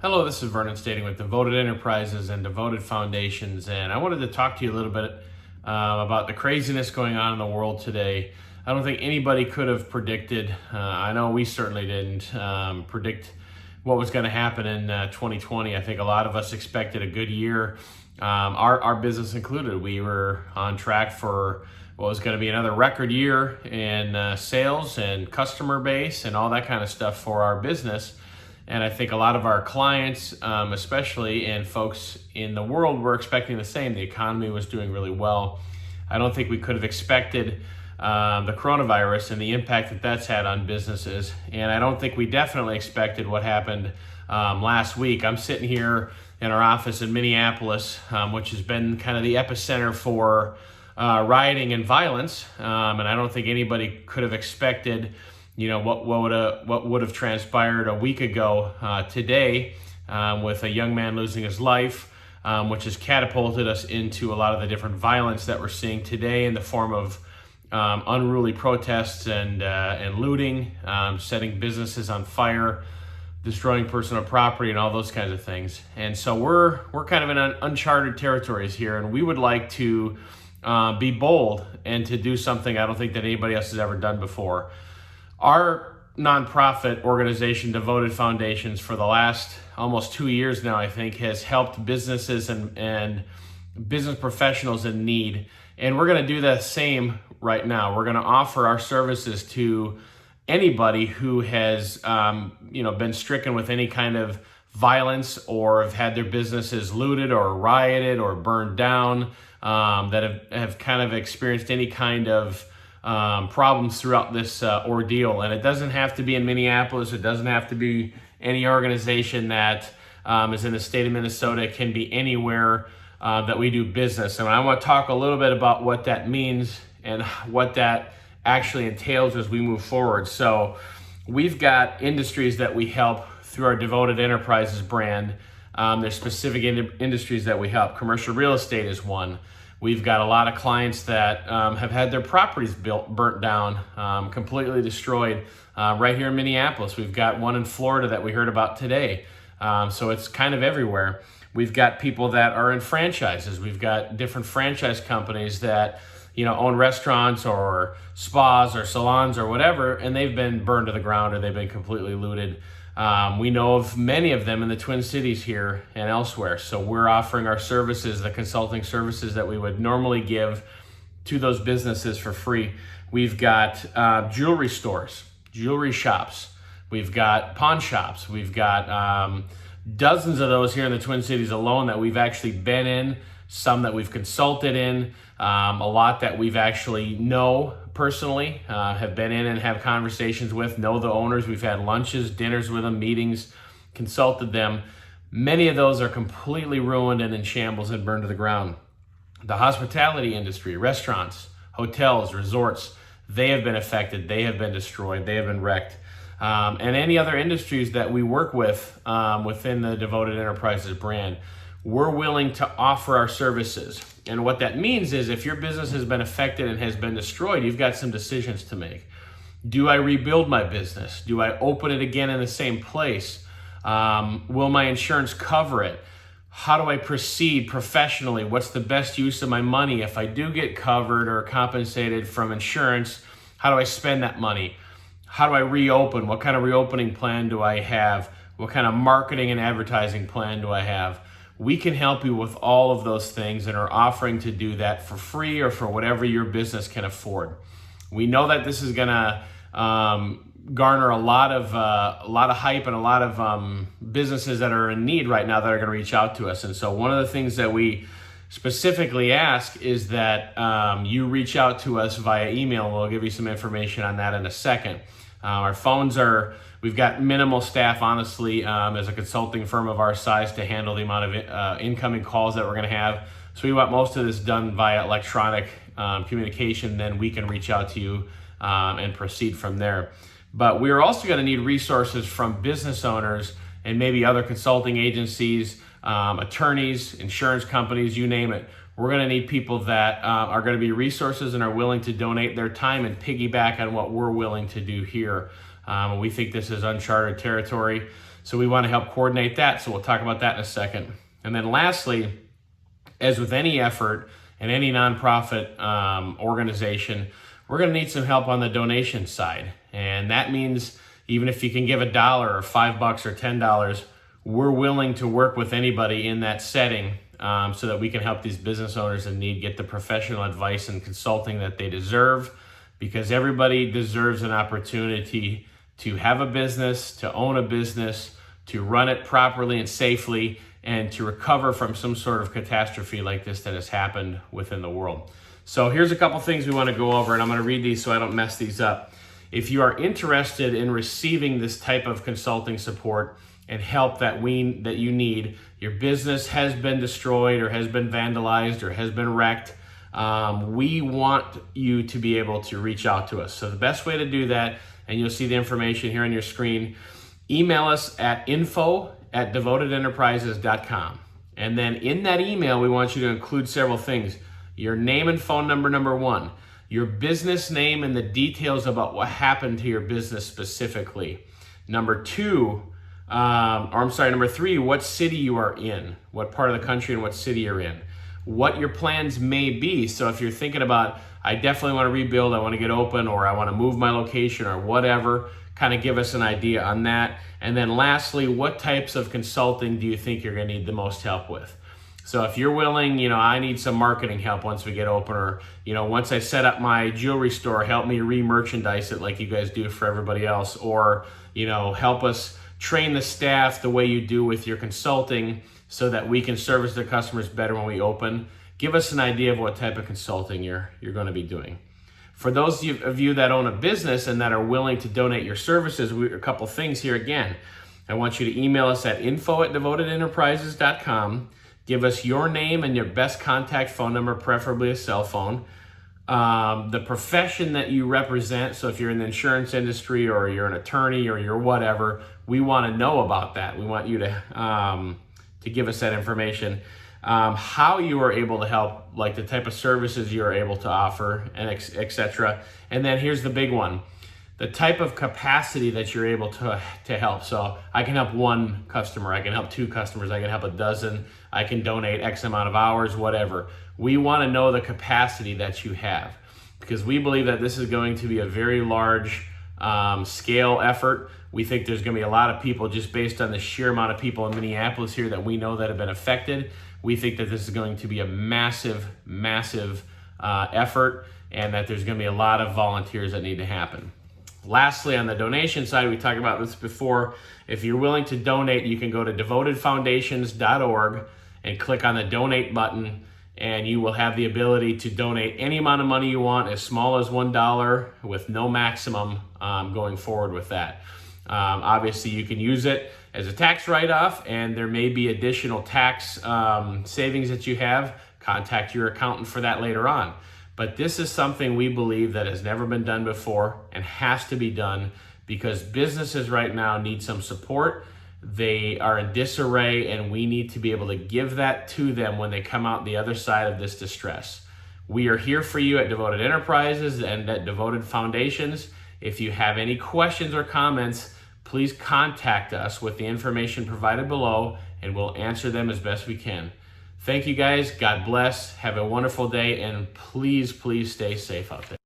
Hello, this is Vernon Stating with Devoted Enterprises and Devoted Foundations, and I wanted to talk to you a little bit about the craziness going on in the world today. I don't think anybody could have predicted, I know we certainly didn't, predict what was going to happen in 2020. I think a lot of us expected a good year, our business included. We were on track for what was going to be another record year in sales and customer base and all that kind of stuff for our business. And I think a lot of our clients, especially, and folks in the world were expecting the same. The economy was doing really well. I don't think we could have expected the coronavirus and the impact that that's had on businesses. And I don't think we definitely expected what happened last week. I'm sitting here in our office in Minneapolis, which has been kind of the epicenter for rioting and violence. And I don't think anybody could have expected what would have transpired a week ago today with a young man losing his life, which has catapulted us into a lot of the different violence that we're seeing today in the form of unruly protests and looting, setting businesses on fire, destroying personal property, and all those kinds of things. And so we're kind of in uncharted territories here, and we would like to be bold and to do something I don't think that anybody else has ever done before. Our nonprofit organization, Devoted Foundations, for the last almost 2 years now, I think, has helped businesses and business professionals in need. And we're going to do the same right now. We're going to offer our services to anybody who has, been stricken with any kind of violence or have had their businesses looted or rioted or burned down, that have kind of experienced any kind of problems throughout this ordeal. And it doesn't have to be in Minneapolis. It doesn't have to be any organization that is in the state of Minnesota. It can be anywhere that we do business. And I want to talk a little bit about what that means and what that actually entails as we move forward. So we've got industries that we help through our Devoted Enterprises brand. There's specific industries that we help. Commercial real estate is one. We've got a lot of clients that have had their properties burnt down, completely destroyed right here in Minneapolis. We've got one in Florida that we heard about today. So it's kind of everywhere. We've got people that are in franchises. We've got different franchise companies that own restaurants or spas or salons or whatever, and they've been burned to the ground or they've been completely looted. We know of many of them in the Twin Cities here and elsewhere. So we're offering our services, the consulting services that we would normally give to those businesses for free. We've got jewelry stores, jewelry shops. We've got pawn shops. We've got dozens of those here in the Twin Cities alone that we've actually been in, some that we've consulted in, a lot that we've actually know personally, have been in and have conversations with, know the owners. We've had lunches, dinners with them, meetings, consulted them. Many of those are completely ruined and in shambles and burned to the ground. The hospitality industry, restaurants, hotels, resorts, they have been affected. They have been destroyed. They have been wrecked. And any other industries that we work with within the Devoted Enterprises brand, we're willing to offer our services. And what that means is if your business has been affected and has been destroyed, you've got some decisions to make. Do I rebuild my business? Do I open it again in the same place? Will my insurance cover it? How do I proceed professionally? What's the best use of my money? If I do get covered or compensated from insurance, how do I spend that money? How do I reopen? What kind of reopening plan do I have? What kind of marketing and advertising plan do I have? We can help you with all of those things and are offering to do that for free or for whatever your business can afford. We know that this is going to garner a lot of hype and a lot of businesses that are in need right now that are going to reach out to us. And so one of the things that we specifically ask is that you reach out to us via email. We'll give you some information on that in a second. Our phones we've got minimal staff, honestly, as a consulting firm of our size to handle the amount of incoming calls that we're going to have. So we want most of this done via electronic communication, then we can reach out to you and proceed from there. But we're also going to need resources from business owners and maybe other consulting agencies, attorneys, insurance companies, you name it. We're going to need people that are going to be resources and are willing to donate their time and piggyback on what we're willing to do here. We think this is uncharted territory, so we want to help coordinate that. So we'll talk about that in a second. And then lastly, as with any effort and any nonprofit organization, we're going to need some help on the donation side. And that means even if you can give $1 or $5 or $10, we're willing to work with anybody in that setting so that we can help these business owners in need get the professional advice and consulting that they deserve, because everybody deserves an opportunity to have a business, to own a business, to run it properly and safely, and to recover from some sort of catastrophe like this that has happened within the world. So here's a couple things we want to go over, and I'm going to read these so I don't mess these up. If you are interested in receiving this type of consulting support and help that you need, your business has been destroyed or has been vandalized or has been wrecked, we want you to be able to reach out to us. So the best way to do that, and you'll see the information here on your screen, email us at info@devotedenterprises.com. And then in that email, we want you to include several things. Your name and phone number, number one. Your business name and the details about what happened to your business specifically. Number three, what city you are in, what part of the country and what city you're in, what your plans may be. So if you're thinking about, I definitely want to rebuild, I want to get open, or I want to move my location or whatever, kind of give us an idea on that. And then lastly, what types of consulting do you think you're going to need the most help with? So if you're willing, I need some marketing help once we get open, or, once I set up my jewelry store, help me re-merchandise it like you guys do for everybody else, or, help us train the staff the way you do with your consulting so that we can service the customers better when we open. Give us an idea of what type of consulting you're going to be doing. For those of you that own a business and that are willing to donate your services, a couple things here again. I want you to email us at info@devotedenterprises.com. Give us your name and your best contact phone number, preferably a cell phone. The profession that you represent, so if you're in the insurance industry or you're an attorney or you're whatever, we want to know about that. We want you to give us that information. How you are able to help, like the type of services you are able to offer, and etc. And then here's the big one, the type of capacity that you're able to help. So I can help one customer, I can help two customers, I can help a dozen, I can donate X amount of hours, whatever. We want to know the capacity that you have, because we believe that this is going to be a very large scale effort. We think there's going to be a lot of people, just based on the sheer amount of people in Minneapolis here that we know that have been affected. We think that this is going to be a massive, massive effort, and that there's going to be a lot of volunteers that need to happen. Lastly, on the donation side, we talked about this before. If you're willing to donate, you can go to devotedfoundations.org and click on the donate button, and you will have the ability to donate any amount of money you want, as small as $1, with no maximum going forward with that. Obviously, you can use it as a tax write-off, and there may be additional tax savings that you have. Contact your accountant for that later on. But this is something we believe that has never been done before and has to be done, because businesses right now need some support. They are in disarray, and we need to be able to give that to them when they come out the other side of this distress. We are here for you at Devoted Enterprises and at Devoted Foundations. If you have any questions or comments, please contact us with the information provided below, and we'll answer them as best we can. Thank you guys. God bless. Have a wonderful day, and please, please stay safe out there.